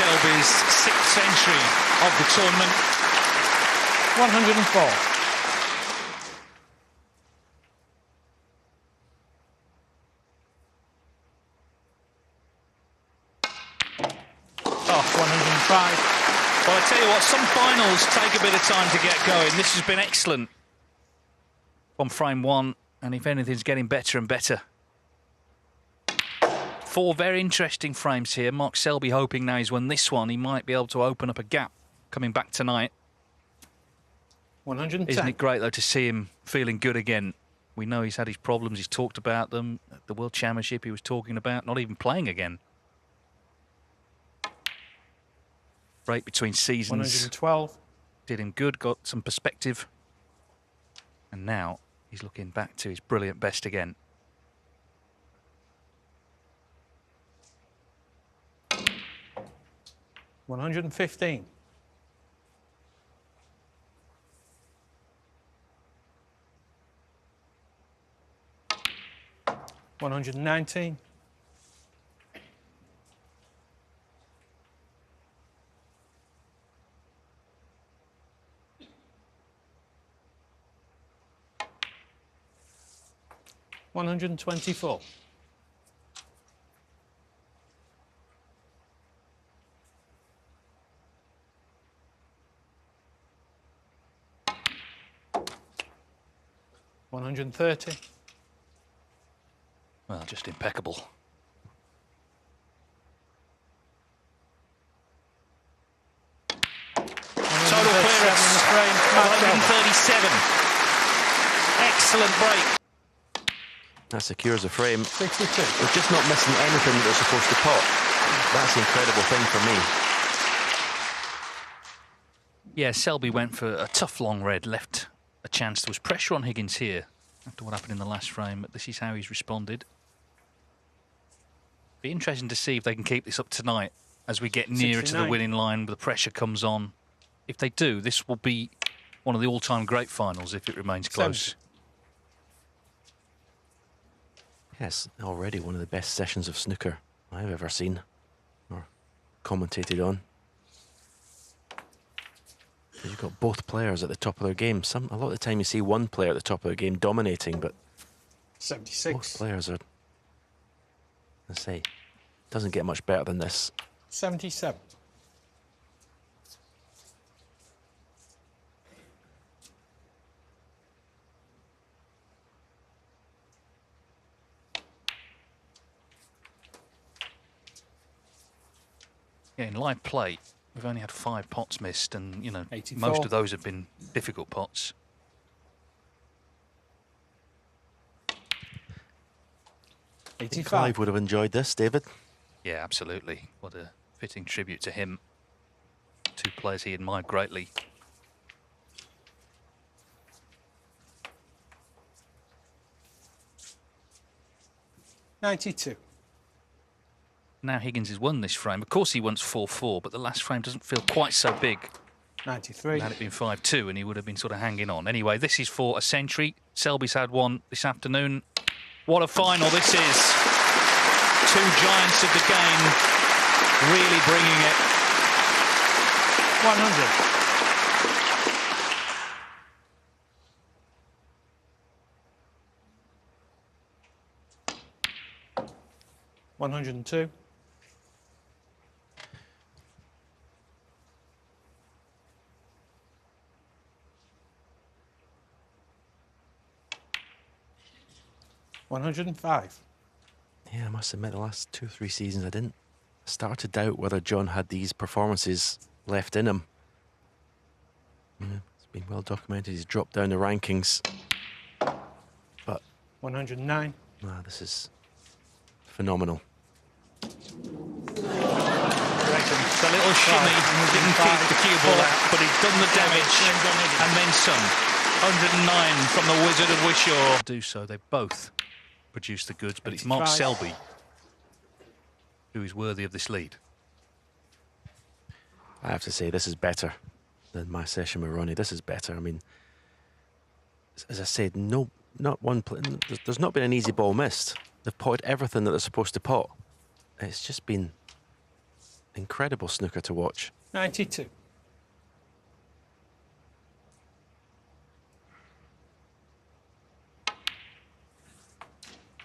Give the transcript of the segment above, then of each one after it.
Selby's 6th century of the tournament. 104. Oh, 105. Well, I tell you what, some finals take a bit of time to get going. This has been excellent from frame one, and if anything's getting better and better. 4 very interesting frames here. Mark Selby hoping now he's won this one, he might be able to open up a gap coming back tonight. 110. Isn't it great, though, to see him feeling good again? We know he's had his problems, he's talked about them. At the World Championship he was talking about not even playing again. Break between seasons. 112. Did him good, got some perspective. And now he's looking back to his brilliant best again. $115. 119. 124. 130. Well, just impeccable. Total clearance, 137. Excellent break. That secures the frame. 62. They're just not missing anything that they're supposed to pot. That's the incredible thing for me. Yeah, Selby went for a tough long red, left a chance. There was pressure on Higgins here after what happened in the last frame, but this is how he's responded. Be interesting to see if they can keep this up tonight as we get nearer 69. to the winning line, the pressure comes on. If they do, this will be one of the all-time great finals if it remains close. 70. Yes, already one of the best sessions of snooker I've ever seen or commentated on. You've got both players at the top of their game. A lot of the time you see one player at the top of their game dominating, but 76. most players are, I say, doesn't get much better than this. 77. Yeah, in live play, we've only had 5 pots missed, and, you know, 84. most of those have been difficult pots. 85. Clive would have enjoyed this, David. Yeah, absolutely. What a fitting tribute to him. 2 players he admired greatly. $92. Now Higgins has won this frame. Of course he wants 4-4, but the last frame doesn't feel quite so big. 93. Had it been 5-2 and he would have been sort of hanging on. Anyway, this is for a century. Selby's had one this afternoon. What a final this is. 2 giants of the game really bringing it. 100. 102. 105. Yeah, I must admit the last 2 or 3 seasons I didn't start to doubt whether John had these performances left in him. Yeah, it's been well documented. He's dropped down the rankings. But 109. this is phenomenal. The little shimmy didn't keep the cue ball out, but he's done the damage and then some. 109 from the Wizard of Wishaw. Do so, they both produce the goods, but it's Mark 85. Selby who is worthy of this lead. I have to say, this is better than my session with Ronnie. This is better. I mean, as I said, not one. There's not been an easy ball missed. They've potted everything that they're supposed to pot. It's just been incredible snooker to watch. 92.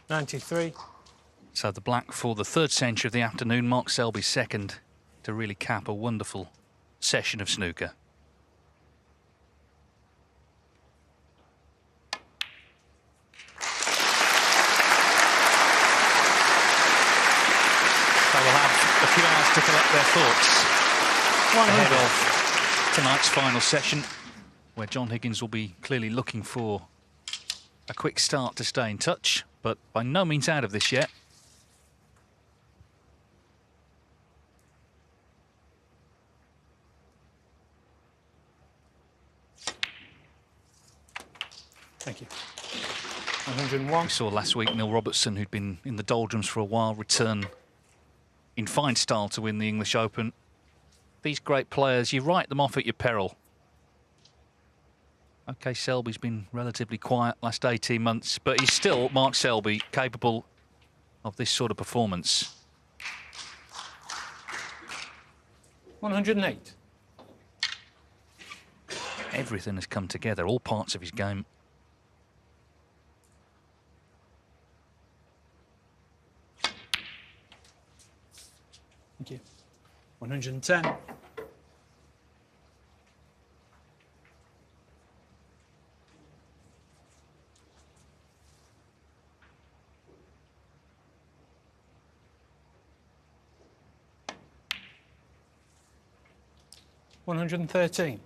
$93. So the black for the third century of the afternoon. Mark Selby second to really cap a wonderful session of snooker. They will have a few hours to collect their thoughts ahead of tonight's final session, where John Higgins will be clearly looking for a quick start to stay in touch, but by no means out of this yet. Thank you. 101. We saw last week Neil Robertson, who'd been in the doldrums for a while, return in fine style to win the English Open. These great players, you write them off at your peril. OK, Selby's been relatively quiet last 18 months, but he's still, Mark Selby, capable of this sort of performance. 108. Everything has come together, all parts of his game. Thank you. 110. $113.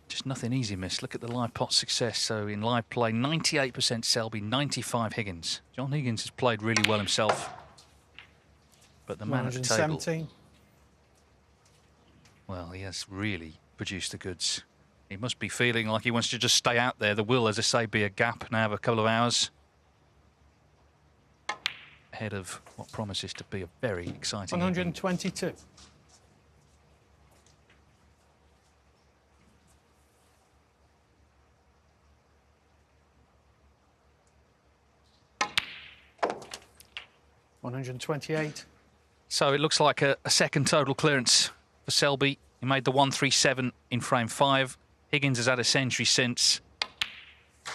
Just nothing easy, miss. Look at the live pot success. So in live play, 98% Selby, 95 Higgins. John Higgins has played really well himself. But the man at the table, 117. well, he has really produced the goods. He must be feeling like he wants to just stay out there. There will, as I say, be a gap now of a couple of hours ahead of what promises to be a very exciting 122. $128. So it looks like a second total clearance for Selby. He made the 137 in frame 5. Higgins has had a century since.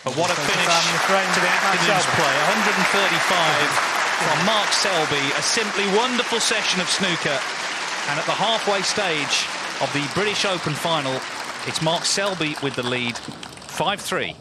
But what a finish to the afternoon's play. 135 from Mark Selby. A simply wonderful session of snooker. And at the halfway stage of the British Open final, it's Mark Selby with the lead, 5-3.